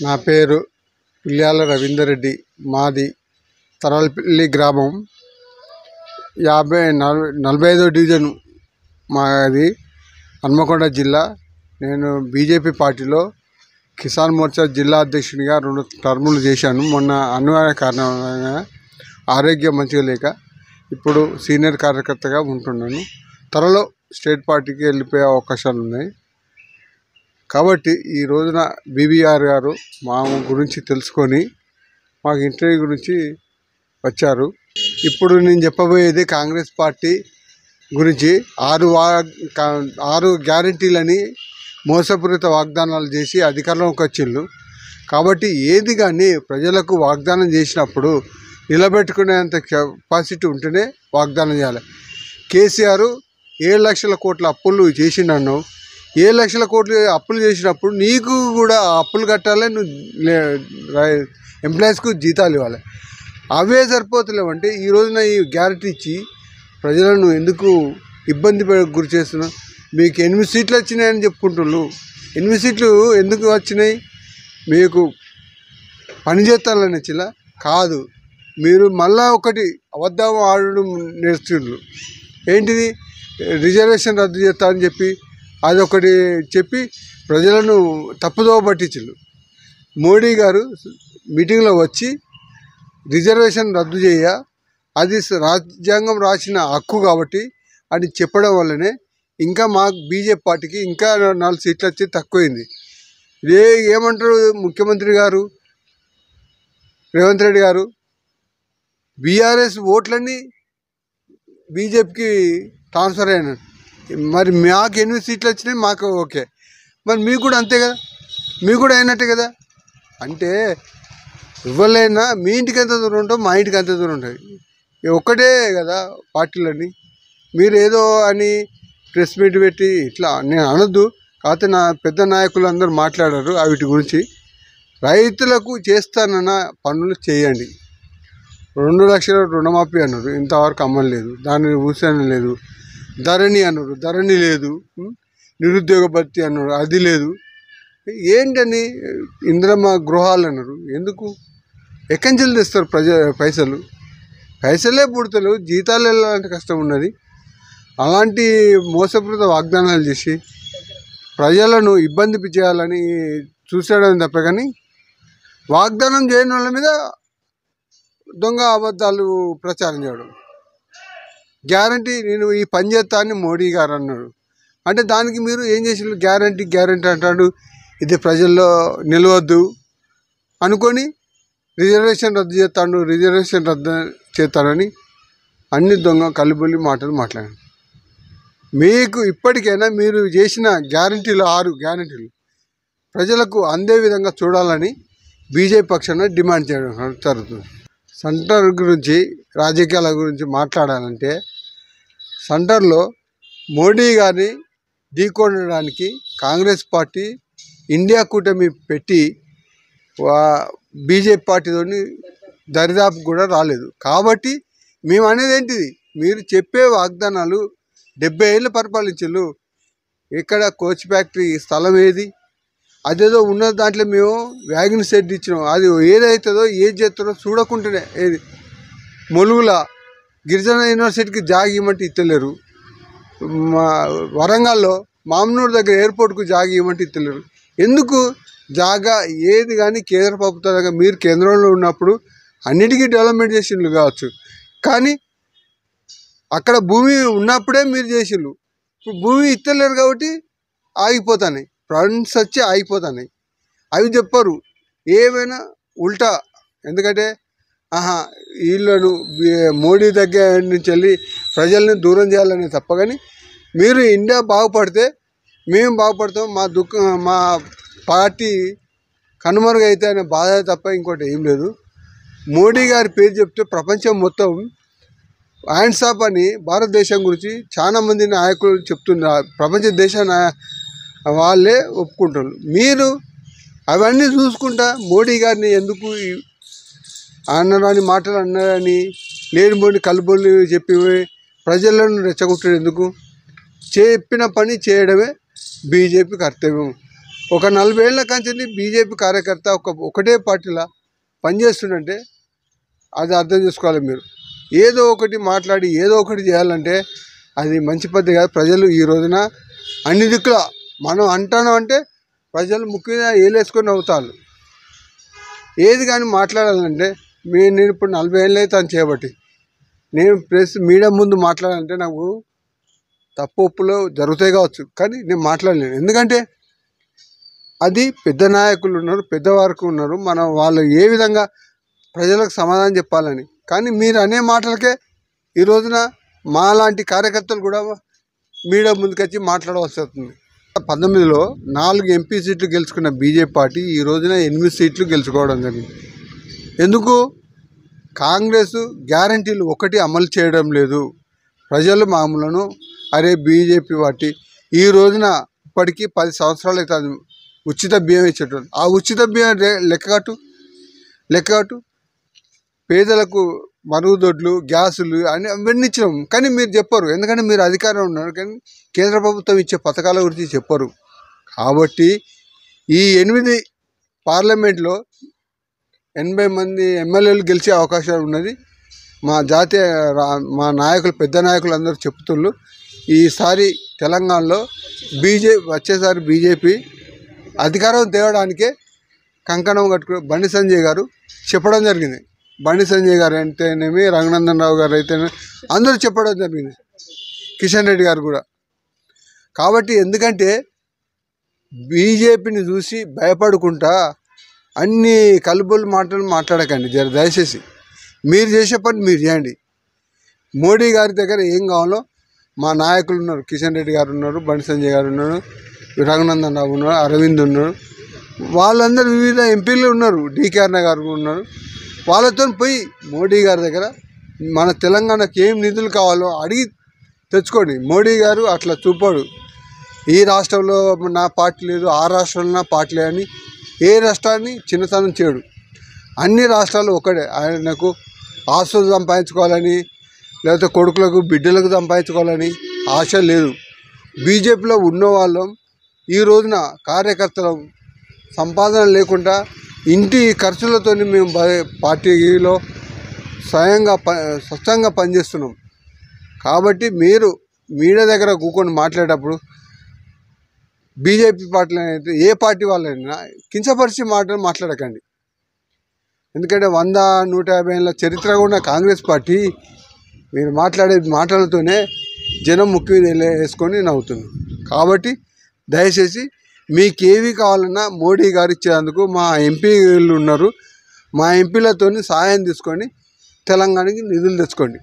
నా పేరు పిల్యాల రవీందర్ రెడ్డి. మాది తరాలపల్లి గ్రామం, 45వ డివిజను మాది, హన్మకొండ జిల్లా. నేను బీజేపీ పార్టీలో కిసాన్ మోర్చా జిల్లా అధ్యక్షునిగా 2 టర్ములు చేశాను. మొన్న అనివార్య కారణంగా ఆరోగ్యం మంచిగా లేక ఇప్పుడు సీనియర్ కార్యకర్తగా ఉంటున్నాను. త్వరలో స్టేట్ పార్టీకి వెళ్ళిపోయే అవకాశాలు ఉన్నాయి. కాబట్టి ఈ రోజున బీబీఆర్ గారు మా గురించి తెలుసుకొని మాకు ఇంటర్వ్యూ గురించి వచ్చారు. ఇప్పుడు నేను చెప్పబోయేది కాంగ్రెస్ పార్టీ గురించి. 6 గ్యారంటీలని మోసపూరిత వాగ్దానాలు చేసి అధికారంలోకి వచ్చిండ్రు. కాబట్టి ఏది కానీ ప్రజలకు వాగ్దానం చేసినప్పుడు నిలబెట్టుకునేంత కెపాసిటీ ఉంటేనే వాగ్దానం చేయాలి. కేసీఆర్ 7 లక్షల కోట్ల అప్పులు చేసిండను. 7 లక్షల కోట్లు అప్పులు చేసినప్పుడు నీకు కూడా అప్పులు కట్టాలి, నువ్వు ఎంప్లాయీస్కు జీతాలు ఇవ్వాలి. అవే సరిపోతలేవంటే ఈ రోజున ఈ గ్యారెంటీ ఇచ్చి ప్రజలను ఎందుకు ఇబ్బంది గురి చేస్తున్నావు? మీకు 8 సీట్లు వచ్చినాయని చెప్పుకుంటున్నారు. 8 సీట్లు ఎందుకు వచ్చినాయి? మీకు పని చేస్తానని వచ్చిలా కాదు. మీరు మళ్ళా ఒకటి అబద్ధం ఆడడం నేర్చుకుంటారు. ఏంటిది? రిజర్వేషన్ రద్దు చేస్తా అని చెప్పి అదొకటి చెప్పి ప్రజలను తప్పుదోవ పట్టించారు. మోడీ గారు మీటింగ్లో వచ్చి రిజర్వేషన్ రద్దు చేయ, అది రాజ్యాంగం రాసిన హక్కు కాబట్టి అని చెప్పడం వల్లనే ఇంకా మా బీజేపీ పార్టీకి ఇంకా 4 సీట్లు వచ్చి తక్కువైంది. ఏమంటారు ముఖ్యమంత్రి గారు రేవంత్ రెడ్డి గారు? బీఆర్ఎస్ ఓట్లన్నీ బీజేపీకి ట్రాన్స్ఫర్ అయినాయి. మరి మాకు 8 సీట్లు వచ్చినాయి, మాకు ఓకే. మరి మీకు కూడా అంతే కదా, మీకు కూడా అయినట్టే కదా. అంటే ఎవరైనా మీ ఇంటికి ఎంత దూరం ఉంటావు, మా ఇంటికి అంత దూరం ఉంటుంది. ఒక్కటే కదా పార్టీలన్నీ. మీరు ఏదో అని ప్రెస్ మీట్ పెట్టి ఇట్లా నేను అనొద్దు. కాకపోతే నా పెద్ద నాయకులు అందరూ మాట్లాడారు వీటి గురించి. రైతులకు చేస్తానన్న పనులు చేయండి. 2 లక్షల రుణమాఫీ అన్నారు, ఇంతవరకు అమ్మలేదు. దాని ఊసన లేదు. ధరణి అన్నారు, ధరణి లేదు. నిరుద్యోగ భత్తి అన్నారు, అది లేదు. ఏంటని ఇంద్రమ్మ గృహాలు అన్నారు, ఎందుకు? ఎక్కడి నుంచి తెస్తారు పైసలే పుడతలు, జీతాలు వెళ్ళాలంటే కష్టం ఉన్నది. అలాంటి మోసపూరిత వాగ్దానాలు చేసి ప్రజలను ఇబ్బంది చేయాలని చూసాడని తప్ప కానీ వాగ్దానం చేయని వాళ్ళ మీద దొంగ అబద్ధాలు ప్రచారం చేయడం. గ్యారంటీ నేను ఈ పని చేస్తా అని మోడీ గారు అన్నాడు. అంటే దానికి మీరు ఏం చేసి గ్యారంటీ అంటాడు. ఇది ప్రజల్లో నిలవద్దు అనుకొని రిజర్వేషన్ రద్దు చేస్తానని అన్ని దొంగ కలుబొల్లి మాటలు మాట్లాడాను. మీకు ఇప్పటికైనా మీరు చేసిన 6 గ్యారంటీలు ప్రజలకు అందే విధంగా చూడాలని బీజేపీ పక్షాన డిమాండ్ చేయడం జరుగుతుంది. సెంటర్ గురించి, రాజకీయాల గురించి మాట్లాడాలంటే సెంటర్లో మోడీ గారిని ఢీకొనడానికి కాంగ్రెస్ పార్టీ ఇండియా కూటమి పెట్టి బీజేపీ పార్టీతో దరిదాపు కూడా రాలేదు. కాబట్టి మేము అనేది ఏంటిది? మీరు చెప్పే వాగ్దానాలు 70 ఏళ్ళు పరిపాలించారు. ఇక్కడ కోచ్ ఫ్యాక్టరీ స్థలం ఏది? అదేదో ఉన్న దాంట్లో మేము వ్యాగన్ షెడ్ ఇచ్చినాం. అది ఏదవుతుందో ఏది చేస్తారో చూడకుండానే ఏది ములుగుల గిరిజన యూనివర్సిటీకి జాగా ఇవ్వమంటే ఇస్తలేరు. మా వరంగల్లో మామనూరు దగ్గర ఎయిర్పోర్ట్కు జాగా ఇవ్వమంటే ఇస్తలేరు. ఎందుకు? జాగా ఏది కానీ కేంద్ర ప్రభుత్వం, మీరు కేంద్రంలో ఉన్నప్పుడు అన్నిటికీ డెవలప్మెంట్ చేసిండ్రు కావచ్చు, కానీ అక్కడ భూమి ఉన్నప్పుడే మీరు చేసిండ్రు. ఇప్పుడు భూమి ఇస్తలేరు కాబట్టి ఆగిపోతాయి, ఫండ్స్ వచ్చి ఆగిపోతున్నాయి. అవి చెప్పరు, ఏమైనా ఉల్టా. ఎందుకంటే వీళ్ళను మోడీ దగ్గర నుంచి వెళ్ళి ప్రజల్ని దూరం చేయాలని తప్ప కానీ మీరు ఇండియా బాగుపడితే మేము బాగుపడతాం, మా పార్టీ కనుమరుగైతే అనే బాధ తప్ప ఇంకోటి ఏం లేదు. మోడీ గారి పేరు చెప్తే ప్రపంచం మొత్తం హ్యాండ్స్ ఆఫ్ అని భారతదేశం గురించి చాలామంది నాయకులు చెప్తున్నారు. ప్రపంచ దేశ వాళ్ళే ఒప్పుకుంటారు. మీరు అవన్నీ చూసుకుంటా మోడీ గారిని ఎందుకు అన్నరాని మాటలు అన్నారని లేనిపోని కలుబొల్లి చెప్పి ప్రజలను రెచ్చగొట్టడం ఎందుకు? చెప్పిన పని చేయడమే బీజేపీ కర్తవ్యం. ఒక 40 ఏళ్ల కంచెని బీజేపీ కార్యకర్త ఒకటే పార్టీలో పనిచేస్తుందంటే అది అర్థం చేసుకోవాలి మీరు. ఏదో ఒకటి మాట్లాడి ఏదో ఒకటి చేయాలంటే అది మంచి పద్ధతి కాదు. ప్రజలు ఈ రోజున అన్ని దిక్కుల మనం అంటాను అంటే ప్రజలు ముఖ్యంగా ఏలేసుకొని అవుతారు. ఏది కానీ మాట్లాడాలంటే నేను ఇప్పుడు 40 ఏళ్ళు అయితే అని చేయబట్టి నేను ప్రెస్ మీడియా ముందు మాట్లాడాలంటే నాకు తప్పు ఒప్పులు జరుగుతాయి కావచ్చు, కానీ నేను మాట్లాడలేను. ఎందుకంటే అది పెద్ద నాయకులు ఉన్నారు, పెద్దవారికి ఉన్నారు, మనం వాళ్ళు ఏ విధంగా ప్రజలకు సమాధానం చెప్పాలని. కానీ మీరు అనే మాటలకే ఈ రోజున మాలాంటి కార్యకర్తలు కూడా మీడియా ముందుకొచ్చి మాట్లాడవలసి వస్తుంది. 19లో 4 ఎంపీ సీట్లు గెలుచుకున్న బీజేపీ పార్టీ ఈ రోజున 8 సీట్లు గెలుచుకోవడం జరిగింది. ఎందుకు? కాంగ్రెస్ గ్యారంటీలు ఒకటి అమలు చేయడం లేదు. ప్రజలు మామూలను అరే బీజేపీ పార్టీ ఈ రోజున ఇప్పటికీ 10 సంవత్సరాలు అవుతుంది ఉచిత బియ్యం ఇచ్చేటోళ్ళు. ఆ ఉచిత బియ్యం లెక్కగట్టు పేదలకు మరుగుదొడ్లు, గ్యాసులు అవన్నీ ఇచ్చినాం. కానీ మీరు చెప్పరు, ఎందుకంటే మీరు అధికారం ఉన్నారు. కానీ కేంద్ర ప్రభుత్వం ఇచ్చే పథకాల గురించి చెప్పరు. కాబట్టి ఈ 8 పార్లమెంట్లో 80 మంది ఎమ్మెల్యేలు గెలిచే అవకాశం ఉన్నది. మా నాయకులు, పెద్ద నాయకులు అందరూ చెప్తున్నారు. ఈసారి తెలంగాణలో వచ్చేసారి బీజేపీ అధికారం తేవడానికే కంకణం కట్టుకుని బండి సంజయ్ గారు చెప్పడం జరిగింది. బండి సంజయ్ గారు అయితేనేమి, రఘునందన్ రావు గారు అయితేనేమి అందరూ చెప్పడం జరిగింది, కిషన్ రెడ్డి గారు కూడా. కాబట్టి ఎందుకంటే బీజేపీని చూసి భయపడుకుంటా అన్ని కలుబులు మాటలు మాట్లాడకండి. దయచేసి మీరు చేసే పని మీరు చేయండి. మోడీ గారి దగ్గర ఏం కావాలో మా నాయకులు ఉన్నారు, కిషన్ రెడ్డి గారు ఉన్నారు, బండి సంజయ్ గారు ఉన్నారు, రఘునందన్ రావు ఉన్నారు, అరవింద్ ఉన్నారు, వాళ్ళందరూ వివిధ ఎంపీలు ఉన్నారు, డికేఆర్ గారు ఉన్నారు. వాళ్ళతో పోయి మోడీ గారి దగ్గర మన తెలంగాణకి ఏం నిధులు కావాలో అడిగి తెచ్చుకోండి. మోడీ గారు అట్లా చూపాడు, ఈ రాష్ట్రంలో నా పార్టీ లేదు, ఆ రాష్ట్రంలో నా పార్టీ లేదని ఏ రాష్ట్రాన్ని చిన్నతనం చేయడు. అన్ని రాష్ట్రాలు ఒకటే. ఆయనకు ఆస్తులు సంపాదించుకోవాలని, లేకపోతే కొడుకులకు బిడ్డలకు సంపాదించుకోవాలని ఆశ లేదు. బీజేపీలో ఉన్న వాళ్ళం ఈ రోజున కార్యకర్తలు సంపాదన లేకుండా ఇంటి ఖర్చులతో మేము పార్టీలో స్వచ్ఛంగా పనిచేస్తున్నాం. కాబట్టి మీరు మీడియా దగ్గర కూర్చొని మాట్లాడేటప్పుడు బీజేపీ పార్టీలో అయితే ఏ పార్టీ వాళ్ళైనా కించపరిచి మాట్లాడకండి. ఎందుకంటే 100-150 ఏళ్ళ చరిత్ర ఉన్న కాంగ్రెస్ పార్టీ మీరు మాట్లాడే మాటలతోనే జనం ముక్కు వేసుకొని నవ్వుతున్నారు. కాబట్టి దయచేసి మీకేవి కావాలన్నా మోడీ గారు ఇచ్చేందుకు మా ఎంపీలు ఉన్నారు, మా ఎంపీలతో సహాయం తీసుకొని తెలంగాణకి నిధులు తెచ్చుకోండి.